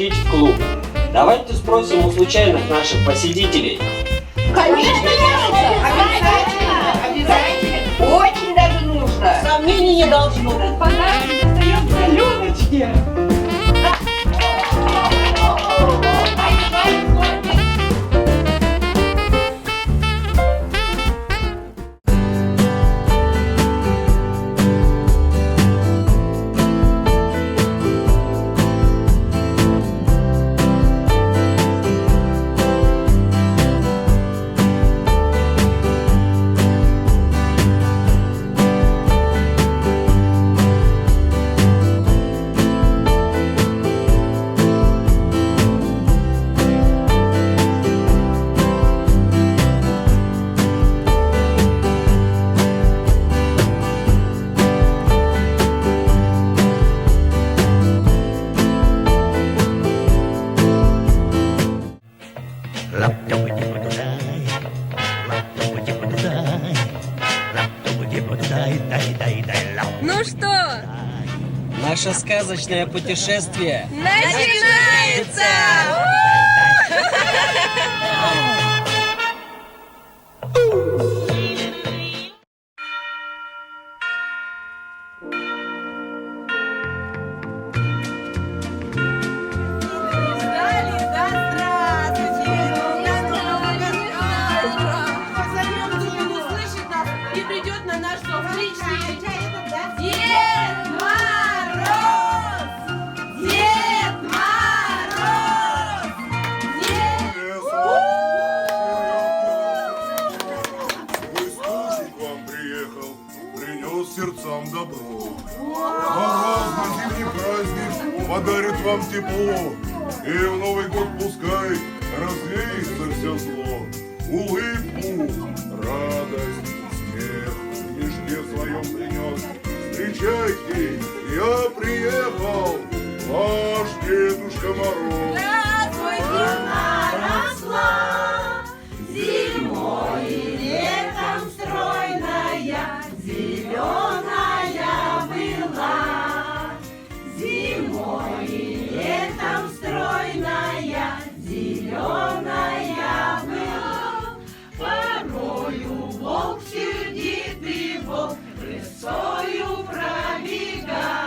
ходить в клуб. Давайте спросим у случайных наших посетителей. Конечно, обязательно, обязательно. Очень даже нужно. Сомнений не должно. Этот подарок достается Леночке. Ну что? Наше сказочное путешествие Начинается! Сердцам добро. Морозный зимний праздник подарит вам тепло, и в Новый год пускай развеется все зло. Улыбку, радость, смех в мешке своем принес. Встречайте, я приехал, ваш Дедушка Мороз. Здравствуйте! Росла зимой и летом стройная, зеленая была. Зимой и летом стройная, зеленая была. Порою волк сердит и волк рысою пробегал.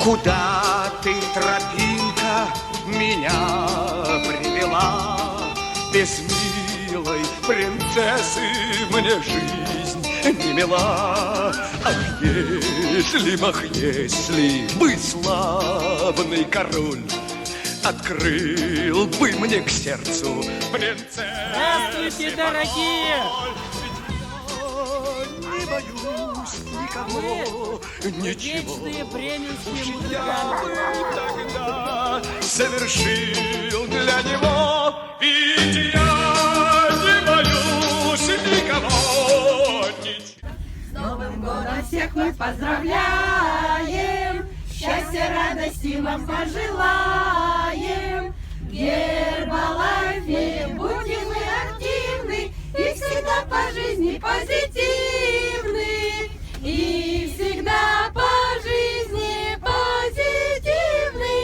Куда ты, тропинка, меня привела? Без милой принцессы мне жизнь не мила. Ах, если бы славный король открыл бы мне к сердцу принцессы. Здравствуйте, дорогие! Не боюсь никого, ничего. Вечные бременские Я музыканты. бы тогда совершил для него, ведь я не боюсь никого, ничего. С Новым годом всех мы поздравляем, счастья, радости вам пожелаем. В Гербалайфе будем мы активны и всегда по жизни позитивны. И всегда по жизни позитивны.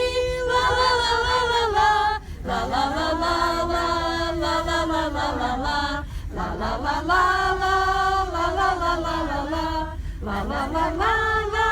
Ла-ла-ла-ла-ла-ла, ла-ла-ла-ла-ла, ла-ла-ла-ла-ла-ла, ла-ла-ла-ла-ла-ла-ла-ла-ла-ла-ла, ла-ла-ла-ла-ла-ла-ла-ла.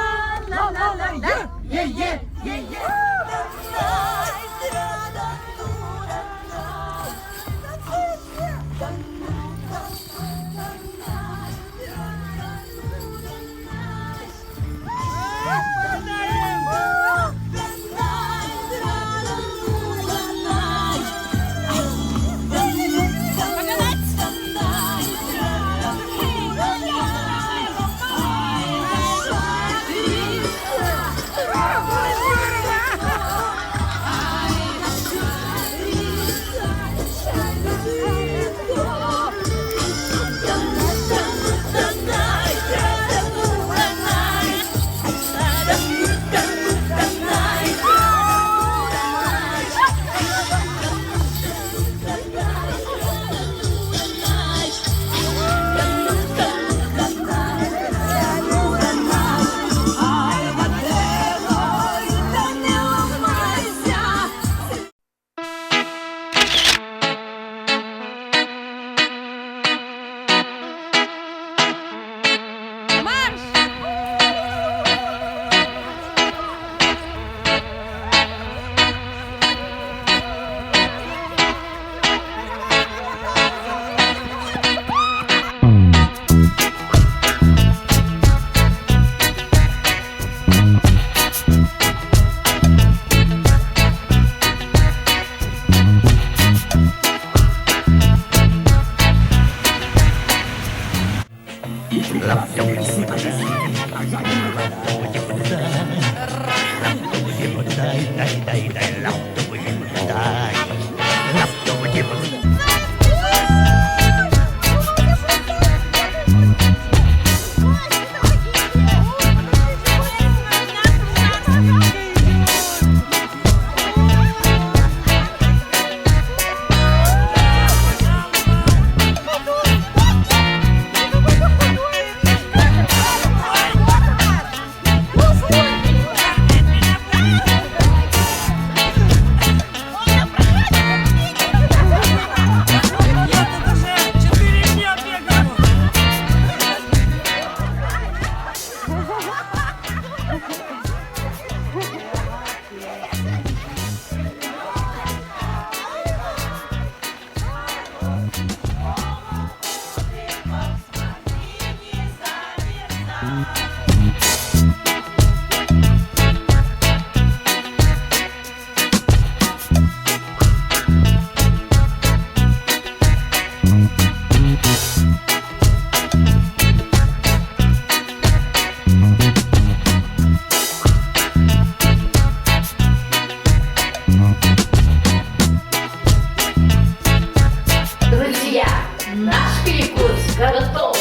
Друзья, наш перекус готов!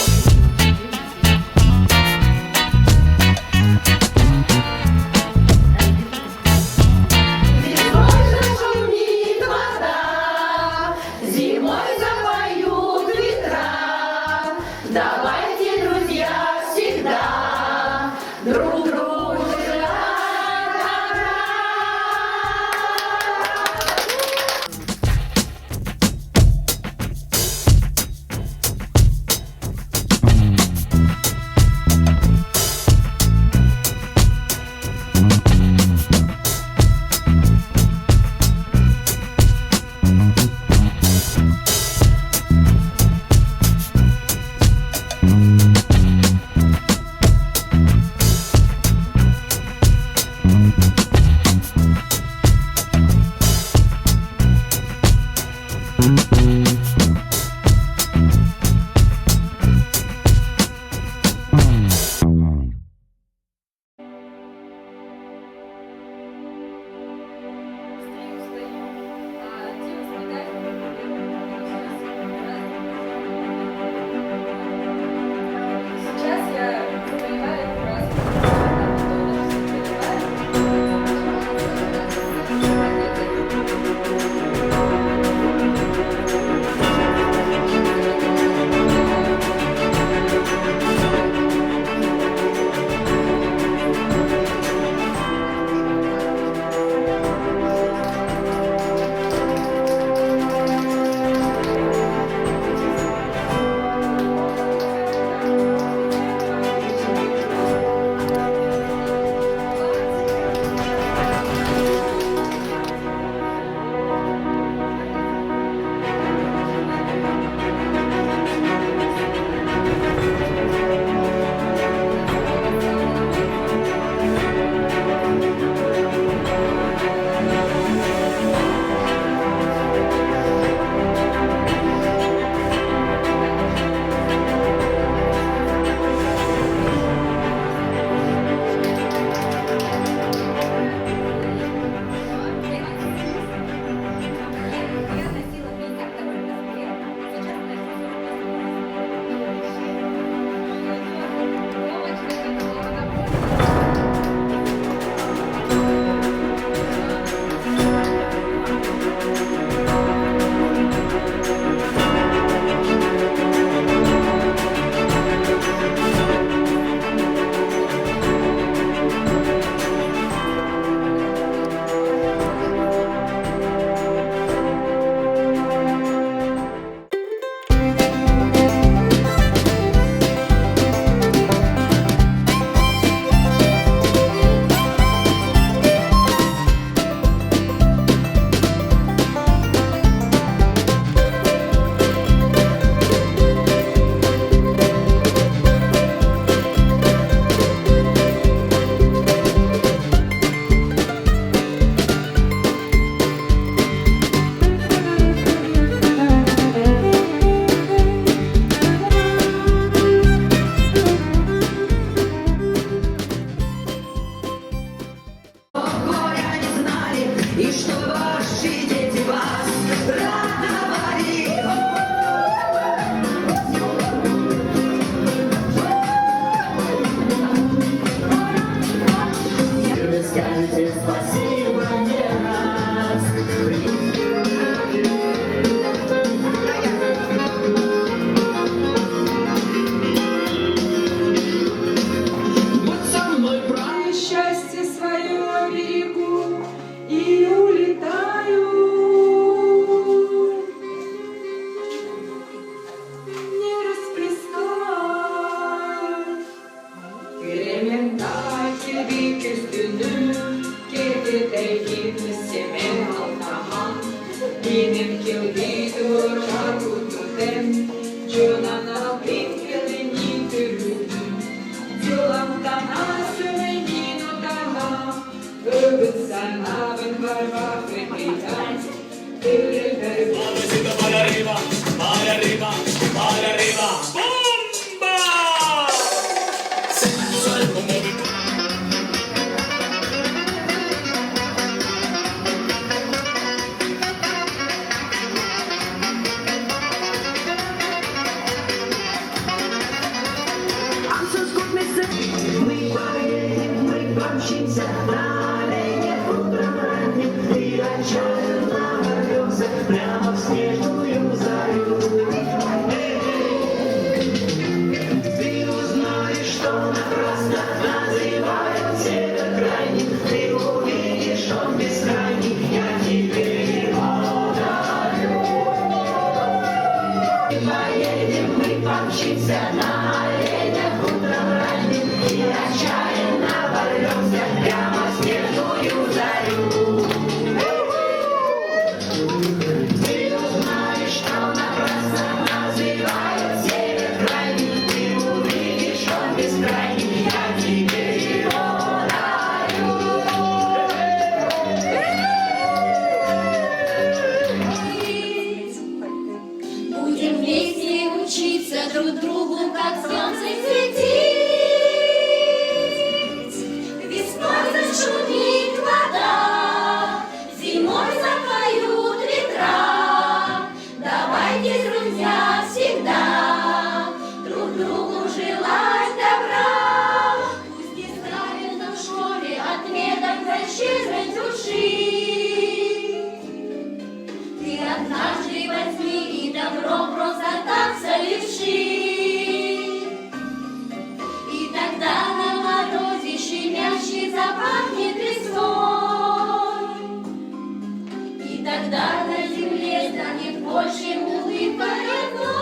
Весной зашумит вода, зимой запоют ветра. Давайте, друзья, всегда друг другу желать добра. Будем вместе учиться друг другу, как солнце светить. Весной зашумит вода, зимой запоют ветра. Давайте, друзья, всегда друг другу желать добра. Пусть не ставят в школе отметок за щедрость души. Ты однажды возьми и добро просто так соверши. И тогда на морозе щемящий запахнет листвой. И тогда на земле станет больше улыбкой одной.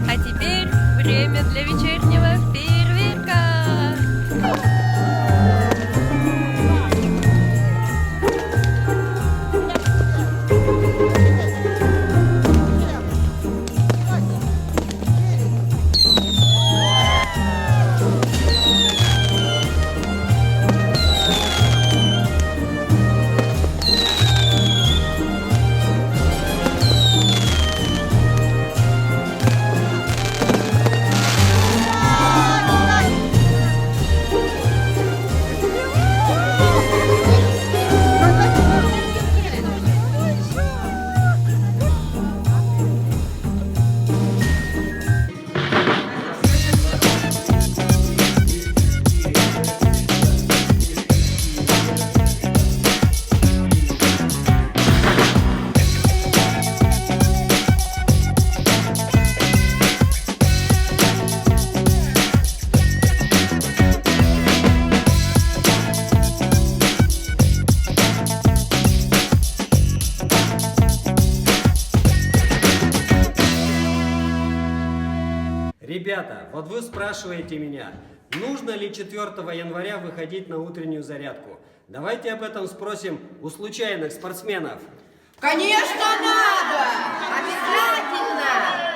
А теперь время для вечернего фейерверка. Ребята, вот вы спрашиваете меня, нужно ли 4 января выходить на утреннюю зарядку? Давайте об этом спросим у случайных спортсменов. Конечно, надо! Обязательно!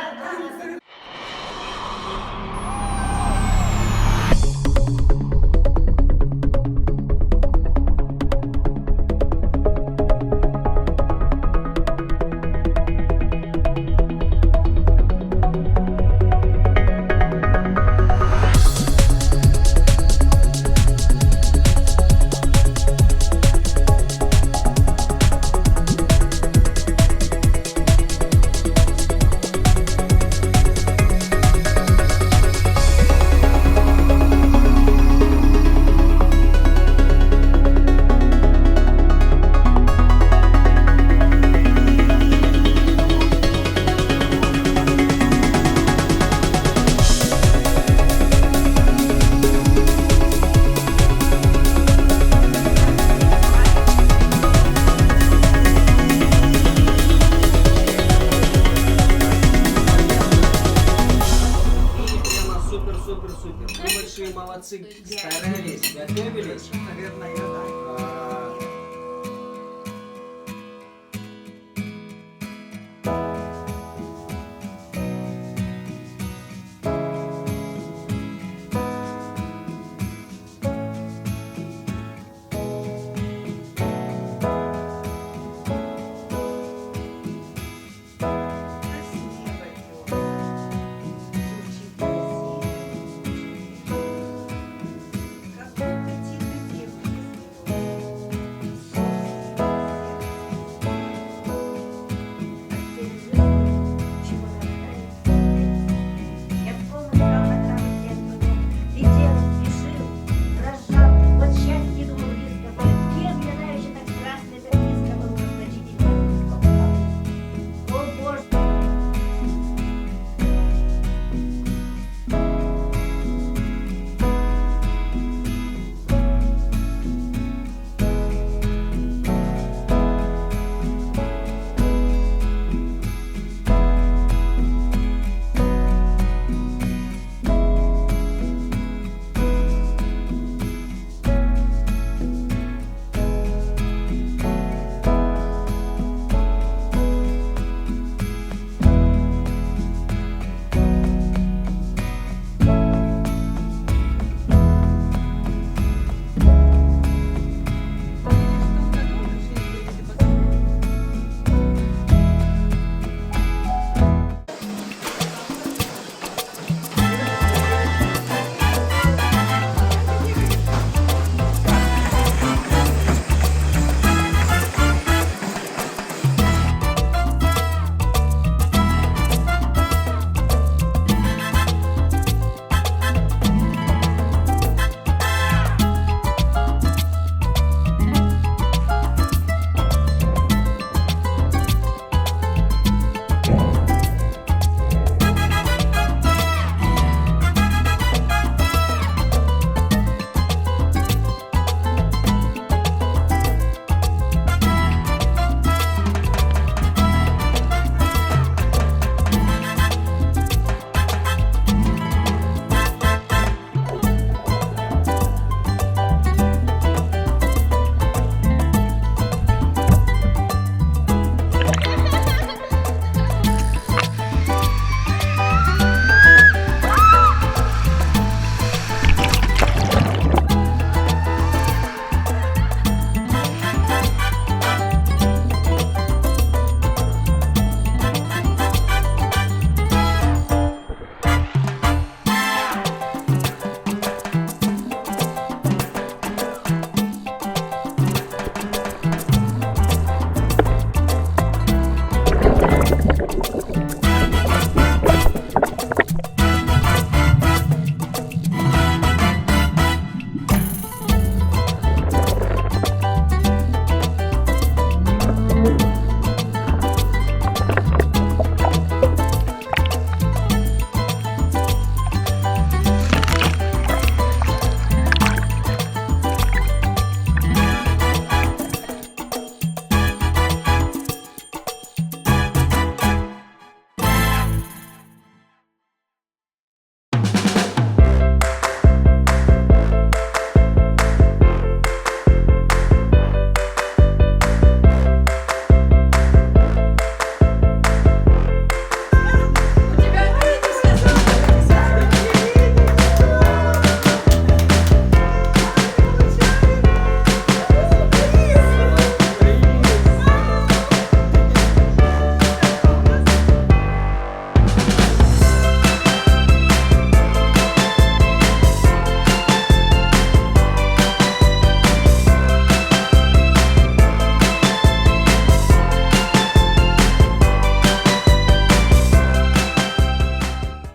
Молодцы, старались, готовились. Наверное, я да.